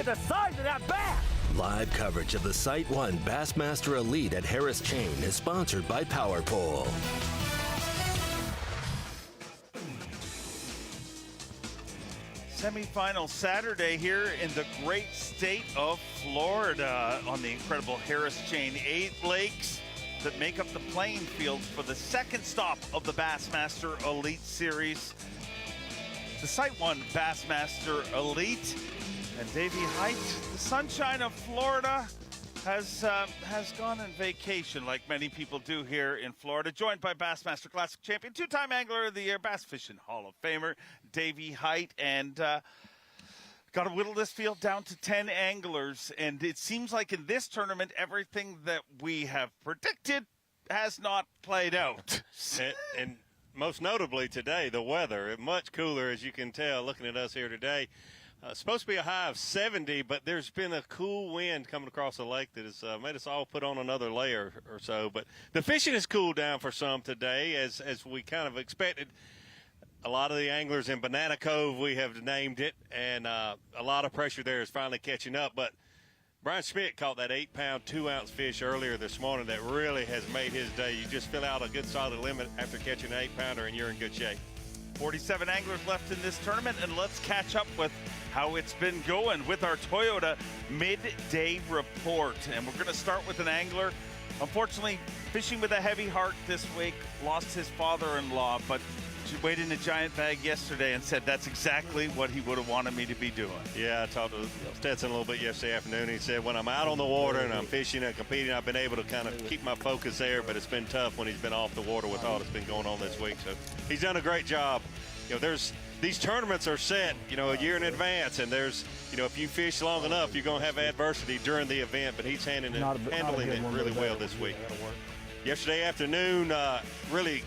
at the size of that bass! Live coverage of the Site 1 Bassmaster Elite at Harris Chain is sponsored by Power Pole. Semi-final Saturday here in the great state of Florida on the incredible Harris Chain. 8 lakes that make up the playing fields for the second stop of the Bassmaster Elite Series. The Site 1 Bassmaster Elite. And Davey Height, the sunshine of Florida, has gone on vacation like many people do here in Florida. Joined by Bassmaster Classic champion, 2-time Angler of the Year, Bass Fishing Hall of Famer, Davey Height. And got to whittle this field down to 10 anglers. And it seems like in this tournament, everything that we have predicted has not played out. And most notably today, the weather. Much cooler, as you can tell, looking at us here today. Supposed to be a high of 70, but there's been a cool wind coming across the lake that has made us all put on another layer or so. But the fishing has cooled down for some today, as we kind of expected. A lot of the anglers in Banana Cove, we have named it, and a lot of pressure there is finally catching up. But Brian Schmidt caught that 8-pound, 2-ounce fish earlier this morning that really has made his day. You just fill out a good solid limit after catching an 8-pounder, and you're in good shape. 47 anglers left in this tournament, and let's catch up with how it's been going with our Toyota Midday Report. And we're going to start with an angler, unfortunately, fishing with a heavy heart this week, lost his father-in-law, but weighed in a giant bag yesterday and said that's exactly what he would have wanted me to be doing. Yeah, I talked to Stetson a little bit yesterday afternoon. He said, when I'm out on the water and I'm fishing and competing, I've been able to kind of keep my focus there, but it's been tough when he's been off the water with all that's been going on this week. So he's done a great job. You know, these tournaments are set, you know, a year in advance, and there's, you know, if you fish long enough, you're going to have adversity during the event, but he's handling it really well this week. Yesterday afternoon, really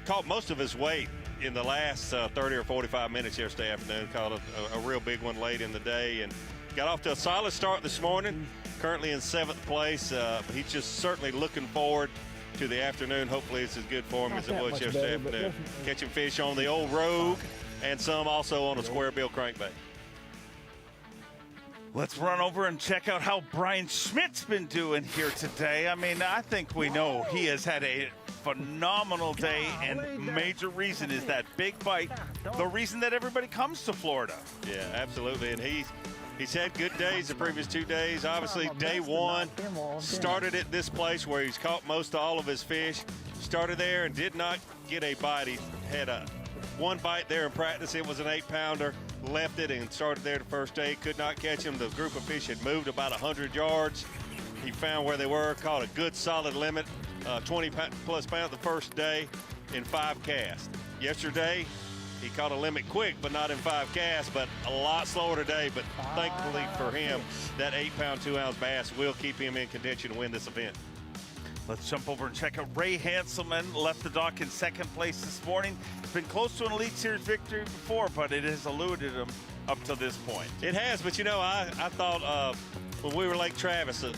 caught most of his weight in the last 30 or 45 minutes yesterday afternoon. Caught a real big one late in the day and got off to a solid start this morning. Currently in 7th place, but he's just certainly looking forward to the afternoon. Hopefully it's as good for him as it was yesterday afternoon. Catching fish on the old Rogue and some also on a square bill crankbait. Let's run over and check out how Brian Schmidt's been doing here today. I mean, I think we know he has had a phenomenal day, and major reason is that big bite, the reason that everybody comes to Florida. Yeah, absolutely, and he's had good days the previous 2 days. Obviously, day one started at this place where he's caught most all of his fish. Started there and did not get a bite. He had one bite there in practice. It was an 8-pounder. Left it and started there the first day. Could not catch him. The group of fish had moved about 100 yards. He found where they were, caught a good solid limit, 20-plus pounds the first day in 5 casts. Yesterday, he caught a limit quick, but not in 5 casts, but a lot slower today. But thankfully for him, that 8-pound, 2-ounce bass will keep him in contention to win this event. Let's jump over and check out Ray Hanselman. Left the dock in 2nd place this morning. He's been close to an Elite Series victory before, but it has eluded him up to this point. It has, but you know, I thought when we were Lake Travis a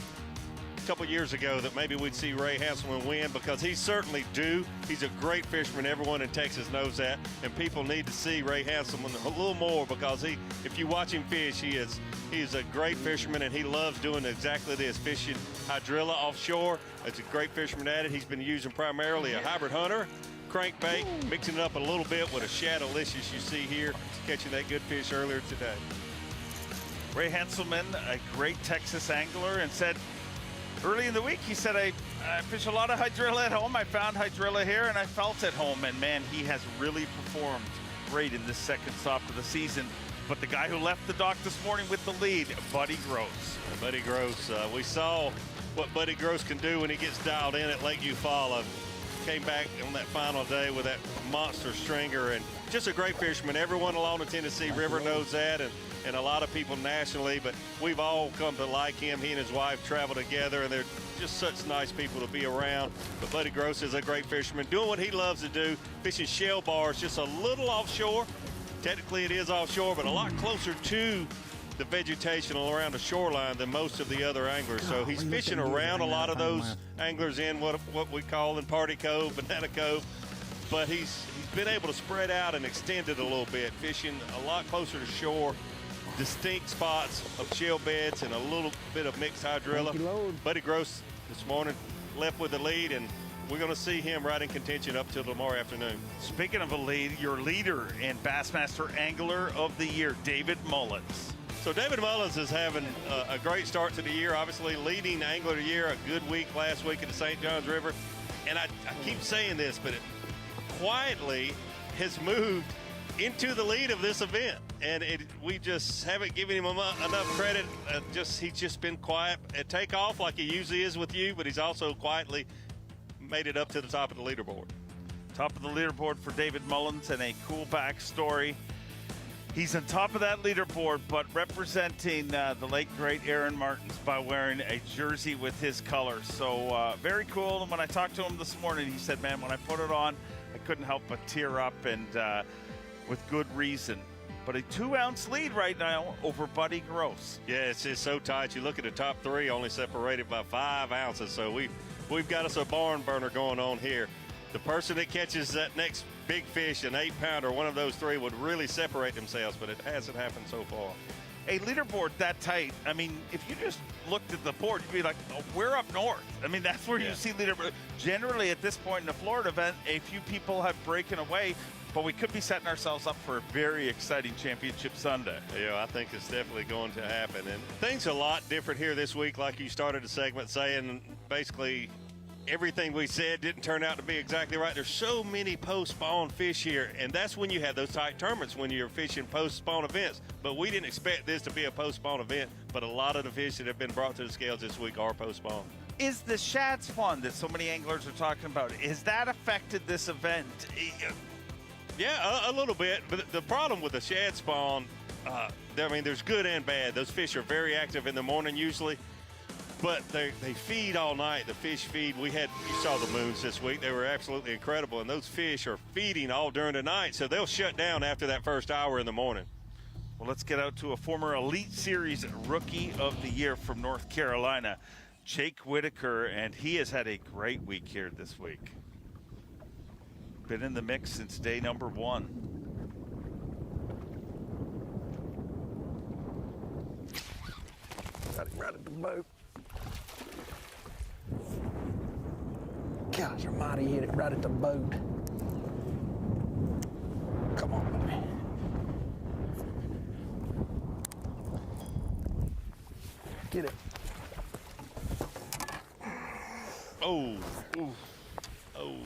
couple years ago that maybe we'd see Ray Hanselman win, because he's certainly due. He's a great fisherman. Everyone in Texas knows that, and people need to see Ray Hanselman a little more, because if you watch him fish, he's a great fisherman, and he loves doing exactly this, fishing hydrilla offshore. It's a great fisherman at it. He's been using primarily a hybrid hunter, crankbait, mixing it up a little bit with a Shadowlicious you see here, catching that good fish earlier today. Ray Hanselman, a great Texas angler, and said early in the week, he said, I fish a lot of hydrilla at home. I found hydrilla here, and I felt at home. And, man, he has really performed great in this second stop of the season. But the guy who left the dock this morning with the lead, Buddy Gross. Buddy Gross, we saw what Buddy Gross can do when he gets dialed in at Lake Eufaula. Came back on that final day with that monster stringer, and just a great fisherman. Everyone along the Tennessee River knows that, and a lot of people nationally, but we've all come to like him. He and his wife travel together, and they're just such nice people to be around. But Buddy Gross is a great fisherman, doing what he loves to do, fishing shell bars just a little offshore. Technically it is offshore, but a lot closer to the vegetation around the shoreline than most of the other anglers. So he's fishing around a lot of those anglers in what we call in Party Cove, Banana Cove, but he's been able to spread out and extend it a little bit, fishing a lot closer to shore. distinct spots of shell beds and a little bit of mixed hydrilla. Thank you, Lord. Buddy Gross this morning left with the lead, and we're going to see him right in contention up till tomorrow afternoon. Speaking of a lead, your leader and Bassmaster Angler of the Year, David Mullins. So David Mullins is having a great start to the year, obviously leading Angler of the Year, a good week last week at the St. Johns River. And I keep saying this, but it quietly has moved into the lead of this event. And we just haven't given him enough credit. He's just been quiet at takeoff like he usually is with you, but he's also quietly made it up to the top of the leaderboard. Top of the leaderboard for David Mullins, and a cool backstory. He's on top of that leaderboard, but representing the late, great Aaron Martins by wearing a jersey with his colors. So very cool. And when I talked to him this morning, he said, man, when I put it on, I couldn't help but tear up, and with good reason. But a 2-ounce lead right now over Buddy Gross. Yeah, it's so tight. You look at the top three, only separated by 5 ounces. So we've got us a barn burner going on here. The person that catches that next big fish, an 8-pounder, one of those three, would really separate themselves, but it hasn't happened so far. A leaderboard that tight, I mean, if you just looked at the board, you'd be like, oh, we're up north. I mean, that's where you see leaderboard. Generally, at this point in the Florida event, a few people have broken away, but we could be setting ourselves up for a very exciting championship Sunday. Yeah, I think it's definitely going to happen. And things are a lot different here this week, like you started the segment saying, basically, everything we said didn't turn out to be exactly right. There's so many post-spawn fish here, and that's when you have those tight tournaments, when you're fishing post-spawn events. But we didn't expect this to be a post-spawn event, but a lot of the fish that have been brought to the scales this week are post-spawn. Is the shad spawn that so many anglers are talking about, has that affected this event? Yeah, a little bit, but the problem with the shad spawn, I mean, there's good and bad. Those fish are very active in the morning usually. But they feed all night. The fish feed. You saw the moons this week. They were absolutely incredible. And those fish are feeding all during the night. So they'll shut down after that first hour in the morning. Well, let's get out to a former Elite Series Rookie of the Year from North Carolina, Jake Whitaker. And he has had a great week here this week. Been in the mix since day number 1. Got him right at the boat. Gosh almighty, hit it right at the boat. Come on, baby. Get it. Oh, ooh, oh.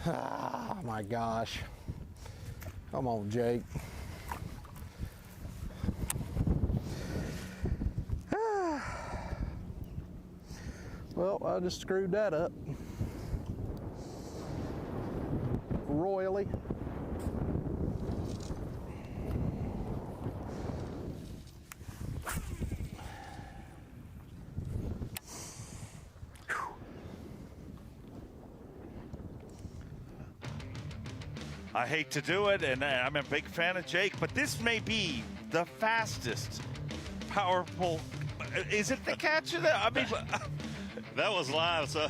Oh my gosh. Come on, Jake. Well, I just screwed that up royally. I hate to do it, and I'm a big fan of Jake, but this may be the fastest power pull. Is it the catch of that? I mean, That was live, so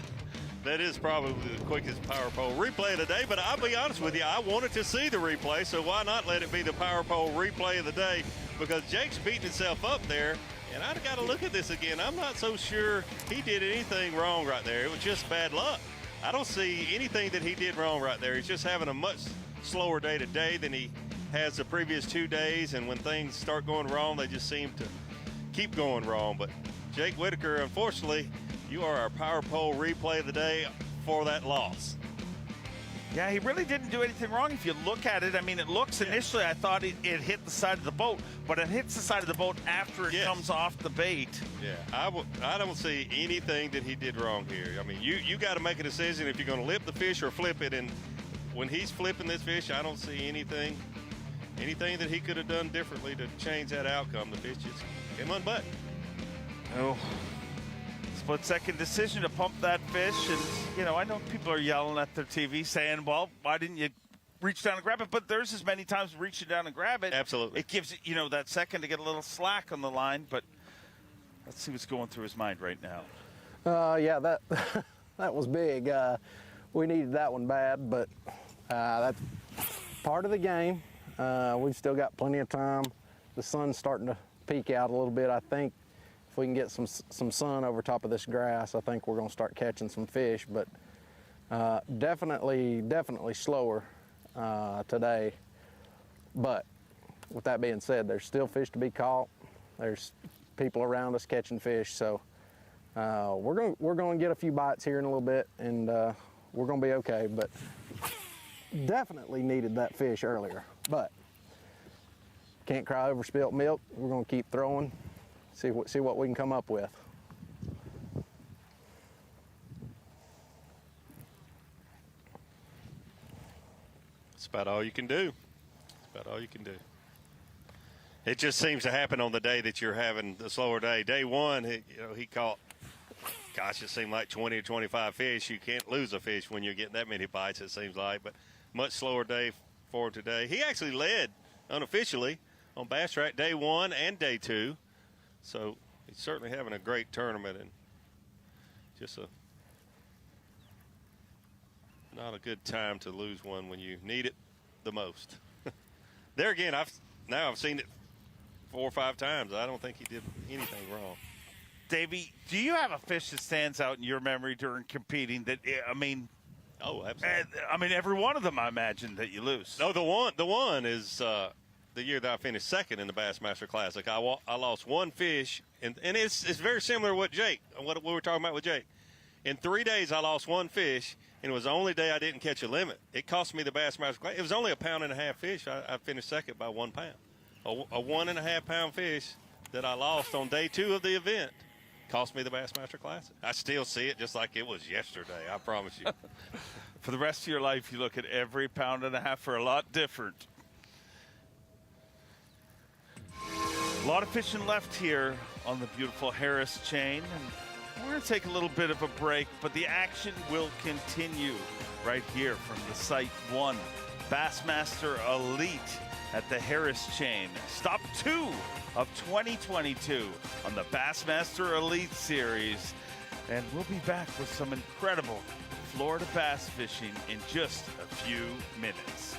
that is probably the quickest power pole replay of the day. But I'll be honest with you, I wanted to see the replay, so why not let it be the power pole replay of the day? Because Jake's beating himself up there, and I've got to look at this again. I'm not so sure he did anything wrong right there. It was just bad luck. I don't see anything that he did wrong right there. He's just having a much slower day today than he has the previous 2 days, and when things start going wrong, they just seem to keep going wrong. But Jake Whitaker, unfortunately, you are our power pole replay of the day for that loss. yeah, he really didn't do anything wrong. If you look at it, I mean, it looks initially, I thought it hit the side of the boat, but it hits the side of the boat after it comes off the bait. Yeah, I don't see anything that he did wrong here. I mean, you got to make a decision if you're going to lip the fish or flip it. And when he's flipping this fish, I don't see anything that he could have done differently to change that outcome. The fish just came unbuttoned. Oh, split-second decision to pump that fish. And, you know, I know people are yelling at their TV saying, well, why didn't you reach down and grab it? But there's as many times reaching down and grab it. Absolutely. It gives, you know, that second to get a little slack on the line. But let's see what's going through his mind right now. Yeah, that that was big. We needed that one bad, but that's part of the game. We've still got plenty of time. The sun's starting to peek out a little bit. I think if we can get some sun over top of this grass, I think we're going to start catching some fish. But definitely slower today. But with that being said, there's still fish to be caught. There's people around us catching fish, so we're going to get a few bites here in a little bit, and we're going to be okay. But definitely needed that fish earlier. But can't cry over spilt milk. We're going to keep throwing, see what we can come up with. That's about all you can do. That's about all you can do. It just seems to happen on the day that you're having the slower day. Day one, he caught, gosh, it seemed like 20 or 25 fish. You can't lose a fish when you're getting that many bites, it seems like. But much slower day for today. He actually led unofficially on Bass Track day one and day two. So he's certainly having a great tournament, and just not a good time to lose one when you need it the most. There again, I've seen it 4 or 5 times. I don't think he did anything wrong. Davey, do you have a fish that stands out in your memory during competing that, I mean, oh, absolutely. I mean, every one of them, I imagine, that you lose. No, the one is the year that I finished second in the Bassmaster Classic. I lost one fish, and it's very similar to what we were talking about with Jake. In 3 days, I lost one fish, and it was the only day I didn't catch a limit. It cost me the Bassmaster Classic. It was only 1.5 pound fish. I finished second by 1 pound. A 1.5 pound fish that I lost on day 2 of the event cost me the Bassmaster Classic. I still see it just like it was yesterday, I promise you. For the rest of your life, you look at every 1.5 pounds for a lot different. A lot of fishing left here on the beautiful Harris chain. And we're going to take a little bit of a break, but the action will continue right here from the Site 1 Bassmaster Elite at the Harris chain. Stop 2 of 2022 on the Bassmaster Elite Series. And we'll be back with some incredible Florida bass fishing in just a few minutes.